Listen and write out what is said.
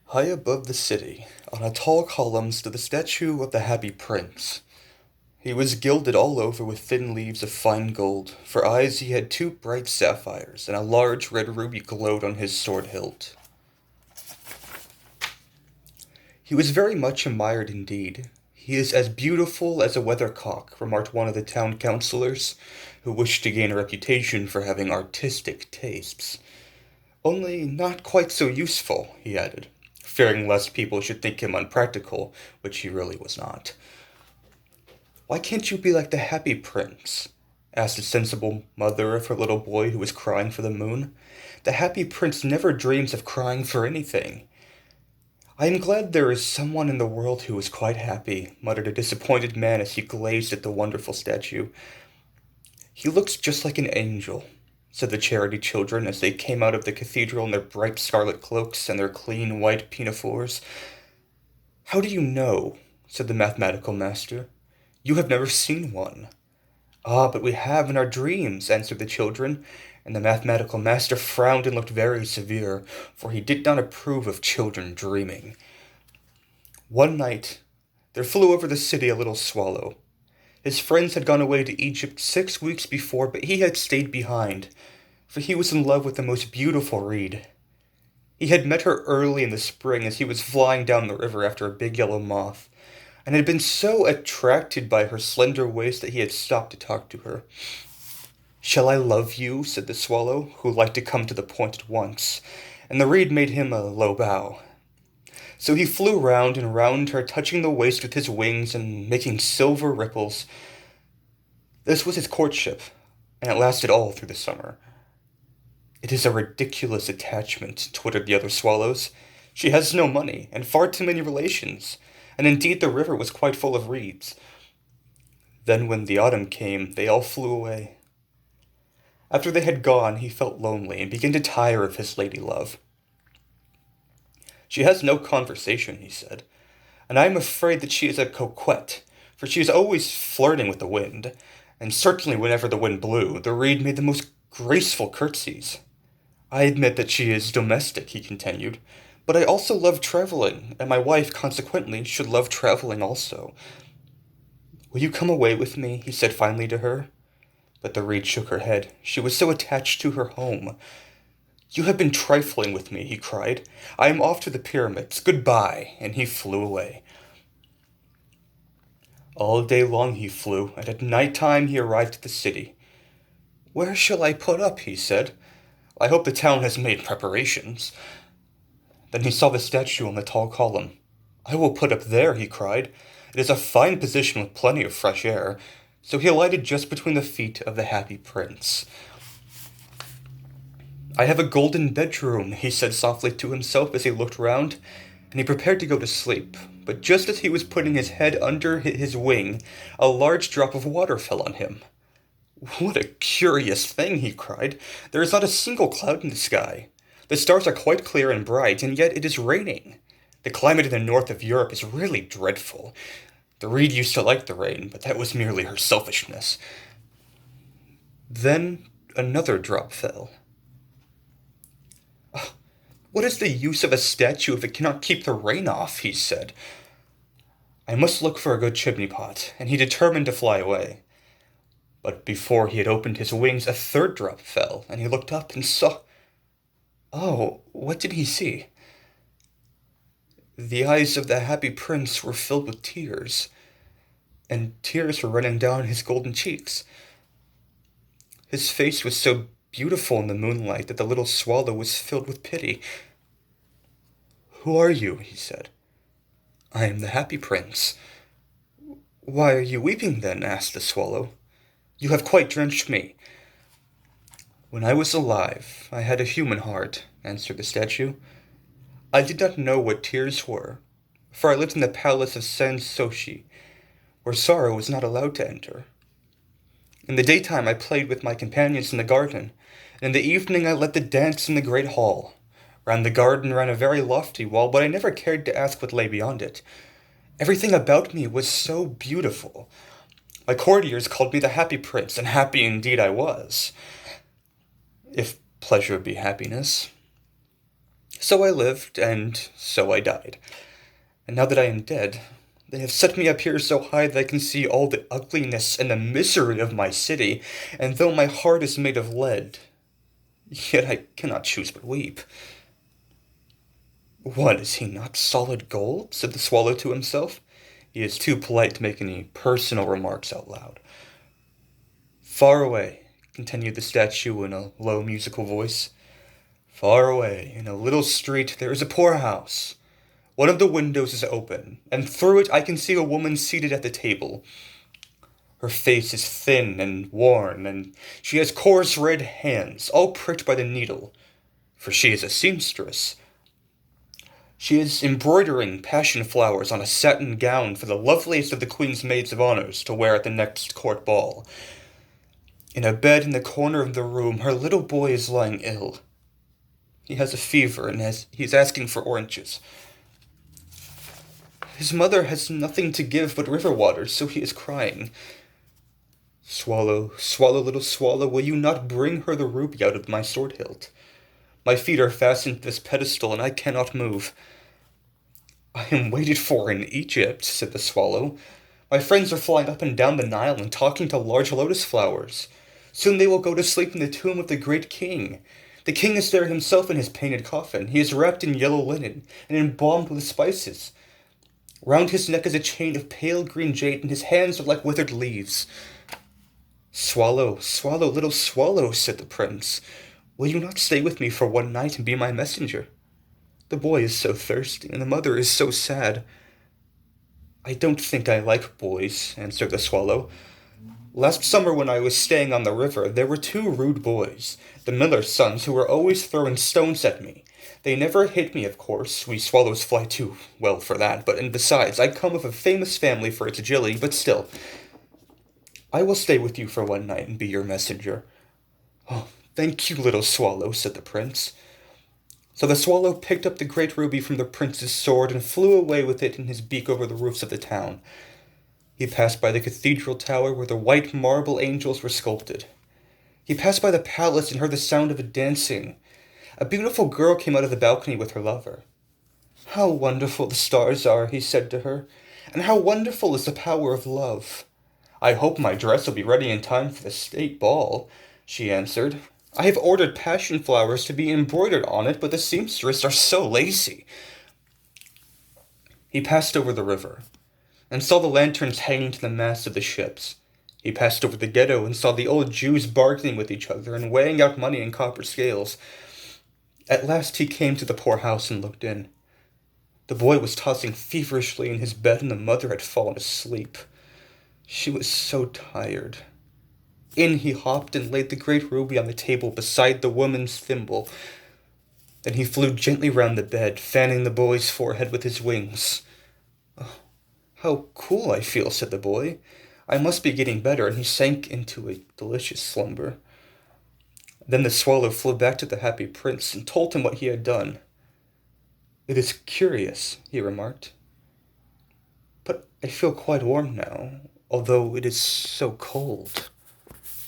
High above the city, on a tall column, stood the statue of the Happy Prince. He was gilded all over with thin leaves of fine gold. For eyes he had two bright sapphires, and a large red ruby glowed on his sword hilt. He was very much admired indeed. He is as beautiful as a weathercock, remarked one of the town councillors, who wished to gain a reputation for having artistic tastes. Only not quite so useful, he added, fearing lest people should think him unpractical, which he really was not. "Why can't you be like the Happy Prince?" asked the sensible mother of her little boy who was crying for the moon. "The Happy Prince never dreams of crying for anything." "I am glad there is someone in the world who is quite happy," muttered a disappointed man as he gazed at the wonderful statue. "He looks just like an angel," said the charity children as they came out of the cathedral in their bright scarlet cloaks and their clean white pinafores. "How do you know?" said the mathematical master. "You have never seen one." "Ah, but we have in our dreams," answered the children, and the mathematical master frowned and looked very severe, for he did not approve of children dreaming. One night there flew over the city a little swallow. His friends had gone away to Egypt 6 weeks before, but he had stayed behind, for he was in love with the most beautiful reed. He had met her early in the spring as he was flying down the river after a big yellow moth, and had been so attracted by her slender waist that he had stopped to talk to her. "Shall I love you?" said the swallow, who liked to come to the point at once, and the reed made him a low bow. So he flew round and round her, touching the waist with his wings and making silver ripples. This was his courtship, and it lasted all through the summer. "It is a ridiculous attachment," twittered the other swallows. "She has no money, and far too many relations, and indeed the river was quite full of reeds." Then when the autumn came, they all flew away. After they had gone, he felt lonely, and began to tire of his lady-love. "She has no conversation," he said, "and I am afraid that she is a coquette, for she is always flirting with the wind, and certainly whenever the wind blew, the reed made the most graceful curtsies. I admit that she is domestic," he continued, "but I also love traveling, and my wife, consequently, should love traveling also. Will you come away with me?" he said finally to her. But the reed shook her head. She was so attached to her home. "You have been trifling with me," he cried. "I am off to the pyramids. Goodbye," and he flew away. All day long he flew, and at night time he arrived at the city. "Where shall I put up?" he said. "I hope the town has made preparations." Then he saw the statue on the tall column. "I will put up there," he cried. "It is a fine position with plenty of fresh air." So he alighted just between the feet of the Happy Prince. "I have a golden bedroom," he said softly to himself as he looked round, and he prepared to go to sleep. But just as he was putting his head under his wing, a large drop of water fell on him. "What a curious thing!" he cried. "There is not a single cloud in the sky. The stars are quite clear and bright, and yet it is raining. The climate in the north of Europe is really dreadful. The reed used to like the rain, but that was merely her selfishness." Then another drop fell. "What is the use of a statue if it cannot keep the rain off?" he said. "I must look for a good chimney pot," and he determined to fly away. But before he had opened his wings, a third drop fell, and he looked up and saw... Oh, what did he see? The eyes of the Happy Prince were filled with tears, and tears were running down his golden cheeks. His face was so beautiful in the moonlight that the little swallow was filled with pity. "Who are you?" he said. "I am the Happy Prince." "Why are you weeping, then?" asked the swallow. "You have quite drenched me." "When I was alive, I had a human heart," answered the statue. "I did not know what tears were, for I lived in the palace of Sans Souci, where sorrow was not allowed to enter. In the daytime I played with my companions in the garden, and in the evening I led the dance in the great hall. Round the garden ran a very lofty wall, but I never cared to ask what lay beyond it. Everything about me was so beautiful. My courtiers called me the Happy Prince, and happy indeed I was, if pleasure be happiness. So I lived, and so I died. And now that I am dead, they have set me up here so high that I can see all the ugliness and the misery of my city, and though my heart is made of lead, yet I cannot choose but weep. What, is he not solid gold? Said the swallow to himself. He is too polite to make any personal remarks out loud. Far away, continued the statue in a low musical voice, far away, in a little street, there is a poor house. One of the windows is open, and through it I can see a woman seated at the table. Her face is thin and worn, and she has coarse red hands, all pricked by the needle, for she is a seamstress. She is embroidering passion flowers on a satin gown for the loveliest of the Queen's maids of honors to wear at the next court ball. In a bed in the corner of the room, her little boy is lying ill. He has a fever, and he's asking for oranges. His mother has nothing to give but river water, so he is crying. Swallow, swallow, little swallow, will you not bring her the ruby out of my sword hilt? My feet are fastened to this pedestal, and I cannot move. I am waited for in Egypt, said the swallow. My friends are flying up and down the Nile and talking to large lotus flowers. Soon they will go to sleep in the tomb of the great king. The king is there himself in his painted coffin. He is wrapped in yellow linen and embalmed with spices. Round his neck is a chain of pale green jade, and his hands are like withered leaves. Swallow, swallow, little swallow, said the prince. Will you not stay with me for one night and be my messenger? The boy is so thirsty, and the mother is so sad. I don't think I like boys, answered the swallow. Last summer when I was staying on the river, there were two rude boys, the miller's sons, who were always throwing stones at me. They never hit me, of course. We swallows fly too well for that, and besides, I come of a famous family for its agility, but still. I will stay with you for one night and be your messenger. Oh, thank you, little swallow, said the prince. So the swallow picked up the great ruby from the prince's sword and flew away with it in his beak over the roofs of the town. He passed by the cathedral tower where the white marble angels were sculpted. He passed by the palace and heard the sound of a dancing. A beautiful girl came out of the balcony with her lover. How wonderful the stars are, he said to her, and how wonderful is the power of love. I hope my dress will be ready in time for the state ball, she answered. I have ordered passion flowers to be embroidered on it, but the seamstresses are so lazy. He passed over the river, and saw the lanterns hanging to the masts of the ships. He passed over the ghetto and saw the old Jews bargaining with each other and weighing out money in copper scales. At last he came to the poor house and looked in. The boy was tossing feverishly in his bed, and the mother had fallen asleep. She was so tired. In he hopped and laid the great ruby on the table beside the woman's thimble. Then he flew gently round the bed, fanning the boy's forehead with his wings. Oh, how cool I feel, said the boy. I must be getting better, and he sank into a delicious slumber. Then the swallow flew back to the happy prince and told him what he had done. It is curious, he remarked, but I feel quite warm now, although it is so cold.